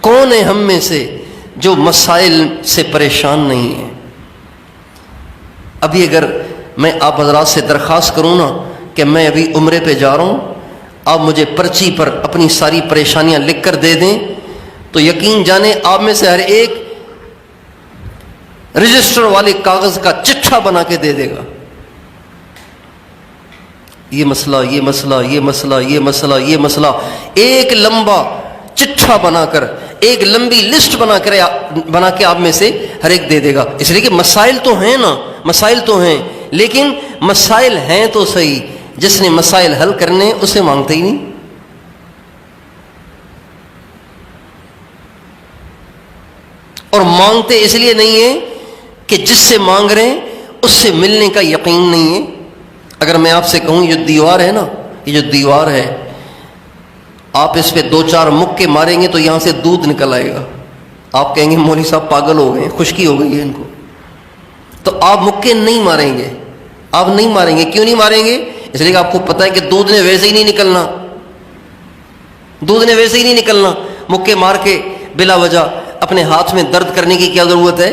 کون ہے ہم میں سے جو مسائل سے پریشان نہیں ہے؟ ابھی اگر میں آپ حضرات سے درخواست کروں نا کہ میں ابھی عمرے پہ جا رہا ہوں، آپ مجھے پرچی پر اپنی ساری پریشانیاں لکھ کر دے دیں، تو یقین جانیں آپ میں سے ہر ایک رجسٹر والے کاغذ کا چٹھا بنا کے دے دے گا، یہ مسئلہ یہ مسئلہ یہ مسئلہ یہ مسئلہ یہ مسئلہ، ایک لمبا چٹھا بنا کر، ایک لمبی لسٹ بنا کے آپ میں سے ہر ایک دے دے گا۔ اس لیے کہ مسائل تو ہیں نا، مسائل تو ہیں، لیکن مسائل ہیں تو صحیح، جس نے مسائل حل کرنے اسے مانگتے ہی نہیں۔ اور مانگتے اس لیے نہیں ہے کہ جس سے مانگ رہے ہیں اس سے ملنے کا یقین نہیں ہے۔ اگر میں آپ سے کہوں یہ دیوار ہے نا، یہ جو دیوار ہے، آپ اس پہ 2-4 مکے ماریں گے تو یہاں سے دودھ نکل آئے گا، آپ کہیں گے مولوی صاحب پاگل ہو گئے، خشکی ہو گئی ہے ان کو، تو آپ مکے نہیں ماریں گے، آپ نہیں ماریں گے۔ کیوں نہیں ماریں گے؟ اس لیے کہ آپ کو پتہ ہے کہ دودھ نے ویسے ہی نہیں نکلنا، دودھ نے ویسے ہی نہیں نکلنا، مکے مار کے بلا وجہ اپنے ہاتھ میں درد کرنے کی کیا ضرورت ہے؟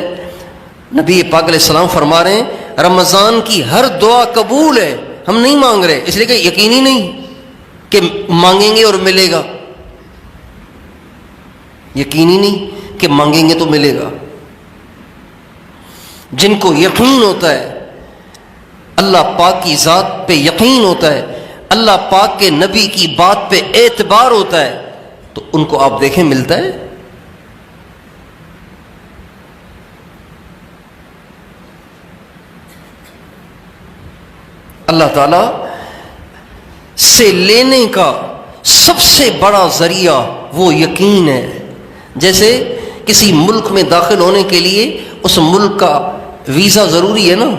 نبی پاک علیہ السلام فرما رہے ہیں رمضان کی ہر دعا قبول ہے، ہم نہیں مانگ رہے اس لیے کہ یقینی نہیں کہ مانگیں گے اور ملے گا، یقینی نہیں کہ مانگیں گے تو ملے گا۔ جن کو یقین ہوتا ہے، اللہ پاک کی ذات پہ یقین ہوتا ہے، اللہ پاک کے نبی کی بات پہ اعتبار ہوتا ہے، تو ان کو آپ دیکھیں ملتا ہے۔ اللہ تعالیٰ سے لینے کا سب سے بڑا ذریعہ وہ یقین ہے۔ جیسے کسی ملک میں داخل ہونے کے لیے اس ملک کا ویزا ضروری ہے نا،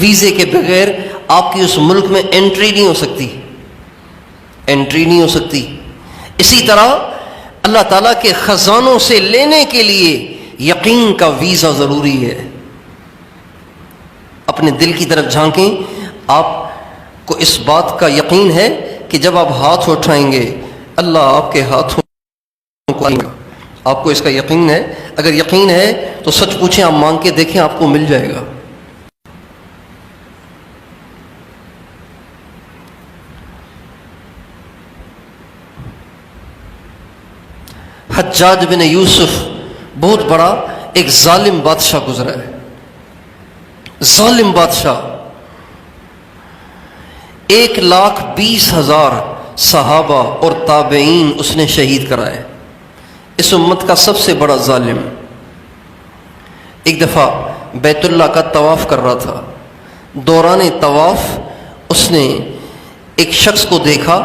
ویزے کے بغیر آپ کی اس ملک میں انٹری نہیں ہو سکتی، انٹری نہیں ہو سکتی۔ اسی طرح اللہ تعالیٰ کے خزانوں سے لینے کے لیے یقین کا ویزا ضروری ہے۔ اپنے دل کی طرف جھانکیں، آپ کو اس بات کا یقین ہے کہ جب آپ ہاتھ اٹھائیں گے اللہ آپ کے ہاتھوں کو آئے گا، آپ کو اس کا یقین ہے؟ اگر یقین ہے تو سچ پوچھیں، آپ مانگ کے دیکھیں، آپ کو مل جائے گا۔ حجاج بن یوسف بہت بڑا ایک ظالم بادشاہ گزرا ہے، ظالم بادشاہ، 1,20,000 صحابہ اور تابعین اس نے شہید کرائے، اس امت کا سب سے بڑا ظالم۔ ایک دفعہ بیت اللہ کا طواف کر رہا تھا، دوران طواف اس نے ایک شخص کو دیکھا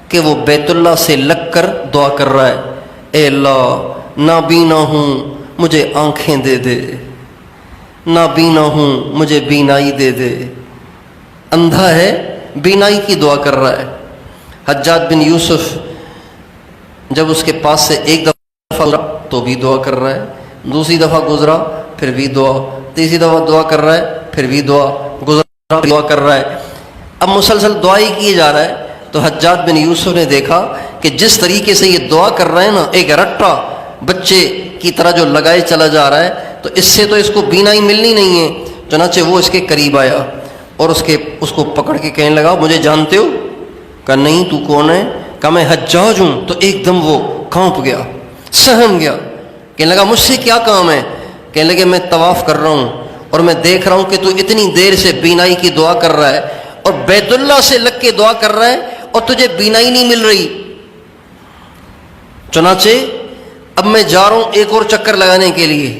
کہ وہ بیت اللہ سے لگ کر دعا کر رہا ہے، اے اللہ نابینا ہوں مجھے آنکھیں دے دے، نابینا ہوں مجھے بینائی دے دے، اندھا ہے بینائی کی دعا کر رہا ہے۔ حجاج بن یوسف جب اس کے پاس سے ایک دفعہ گزرا تو بھی دعا کر رہا ہے، دوسری دفعہ گزرا پھر بھی دعا، تیسری دفعہ دعا کر رہا ہے پھر بھی دعا، گزرا دعا کر رہا ہے، اب مسلسل دعا ہی کیے جا رہا ہے۔ تو حجاج بن یوسف نے دیکھا کہ جس طریقے سے یہ دعا کر رہا ہے نا، ایک رٹا بچے کی طرح جو لگائے چلا جا رہا ہے، تو اس سے تو اس کو بینائی ملنی نہیں ہے۔ چنانچہ وہ اس کے قریب آیا اور اس کو پکڑ کے کہنے لگا مجھے جانتے ہو؟ کہا نہیں، تو کون ہے؟ کہا میں حجاج ہوں۔ تو ایک دم وہ کانپ گیا، سہم گیا، کہنے لگا مجھ سے کیا کام ہے؟ کہنے لگے میں طواف کر رہا ہوں اور میں دیکھ رہا ہوں کہ تو اتنی دیر سے بینائی کی دعا کر رہا ہے اور بیت اللہ سے لگ کے دعا کر رہا ہے اور تجھے بینائی نہیں مل رہی، چنانچہ اب میں جا رہا ہوں ایک اور چکر لگانے کے لیے،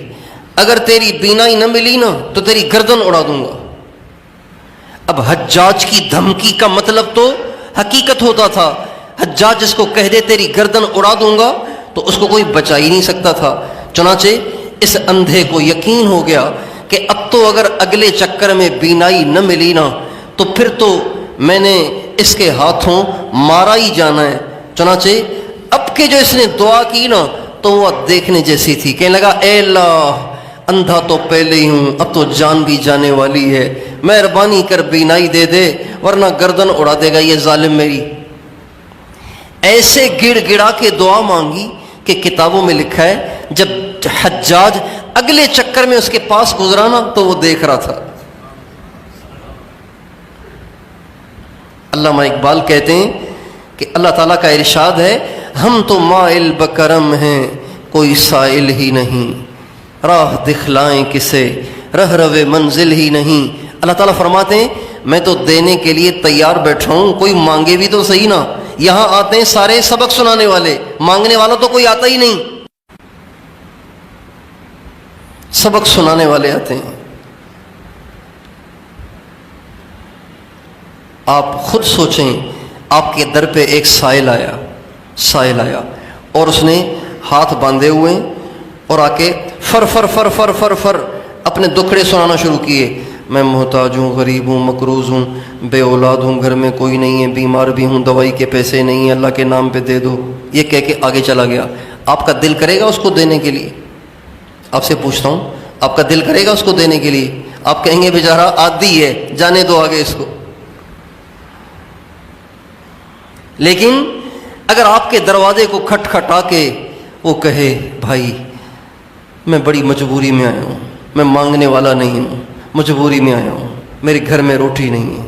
اگر تیری بینائی نہ ملی نا تو تیری گردن اڑا دوں گا۔ اب حجاج کی دھمکی کا مطلب تو حقیقت ہوتا تھا، حجاج جس کو کہہ دے تیری گردن اڑا دوں گا تو اس کو کوئی بچا ہی نہیں سکتا تھا۔ چنانچہ اس اندھے کو یقین ہو گیا کہ اب تو اگر اگلے چکر میں بینائی نہ ملی نا تو پھر تو میں نے اس کے ہاتھوں مارا ہی جانا ہے۔ چنانچہ اب کے جو اس نے دعا کی نا تو وہ دیکھنے جیسی تھی، کہنے لگا اے اللہ اندھا تو پہلے ہی ہوں، اب تو جان بھی جانے والی ہے، مہربانی کر بینائی دے دے ورنہ گردن اڑا دے گا یہ ظالم میری۔ ایسے گڑ گڑا کے دعا مانگی کہ کتابوں میں لکھا ہے جب حجاج اگلے چکر میں اس کے پاس گزرا نا تو وہ دیکھ رہا تھا۔ علامہ اقبال کہتے ہیں کہ اللہ تعالیٰ کا ارشاد ہے، ہم تو مائل بکرم ہیں کوئی سائل ہی نہیں، راہ دکھلائیں کسے رہ روے منزل ہی نہیں۔ اللہ تعالیٰ فرماتے ہیں میں تو دینے کے لیے تیار بیٹھا ہوں، کوئی مانگے بھی تو صحیح نا۔ یہاں آتے ہیں سارے سبق سنانے والے، مانگنے والا تو کوئی آتا ہی نہیں، سبق سنانے والے آتے ہیں۔ آپ خود سوچیں، آپ کے در پہ ایک سائل آیا اور اس نے ہاتھ باندھے ہوئے اور آ کے فر فر فر فر فر فر اپنے دکھڑے سنانا شروع کیے، میں محتاج ہوں، غریب ہوں، مقروض ہوں، بے اولاد ہوں، گھر میں کوئی نہیں ہے، بیمار بھی ہوں، دوائی کے پیسے نہیں ہیں، اللہ کے نام پہ دے دو، یہ کہہ کے آگے چلا گیا۔ آپ کا دل کرے گا اس کو دینے کے لیے؟ آپ سے پوچھتا ہوں، آپ کا دل کرے گا اس کو دینے کے لیے؟ آپ کہیں گے بیچارہ عادی ہے، جانے دو آگے اس کو۔ لیکن اگر آپ کے دروازے کو کھٹکھٹا کے وہ کہے بھائی میں بڑی مجبوری میں آیا ہوں، میں مانگنے والا نہیں ہوں، مجبوری میں آیا ہوں، میرے گھر میں روٹی نہیں ہے،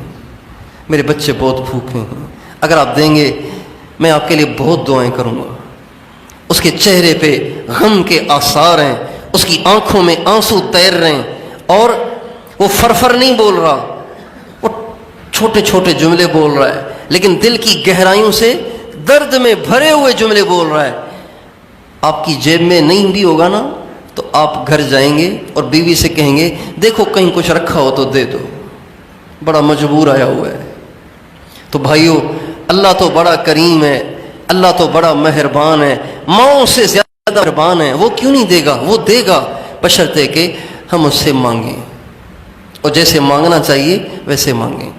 میرے بچے بہت بھوکے ہیں، اگر آپ دیں گے میں آپ کے لیے بہت دعائیں کروں گا۔ اس کے چہرے پہ غم کے آثار ہیں، اس کی آنکھوں میں آنسو تیر رہے ہیں، اور وہ فرفر نہیں بول رہا، وہ چھوٹے چھوٹے جملے بول رہا ہے، لیکن دل کی گہرائیوں سے درد میں بھرے ہوئے جملے بول رہا ہے۔ آپ کی جیب میں نہیں بھی ہوگا نا تو آپ گھر جائیں گے اور بیوی سے کہیں گے دیکھو کہیں کچھ رکھا ہو تو دے دو، بڑا مجبور آیا ہوا ہے۔ تو بھائیو، اللہ تو بڑا کریم ہے، اللہ تو بڑا مہربان ہے، ماؤں سے زیادہ مہربان ہے، وہ کیوں نہیں دے گا؟ وہ دے گا، بشرطے کہ ہم اس سے مانگیں، اور جیسے مانگنا چاہیے ویسے مانگیں۔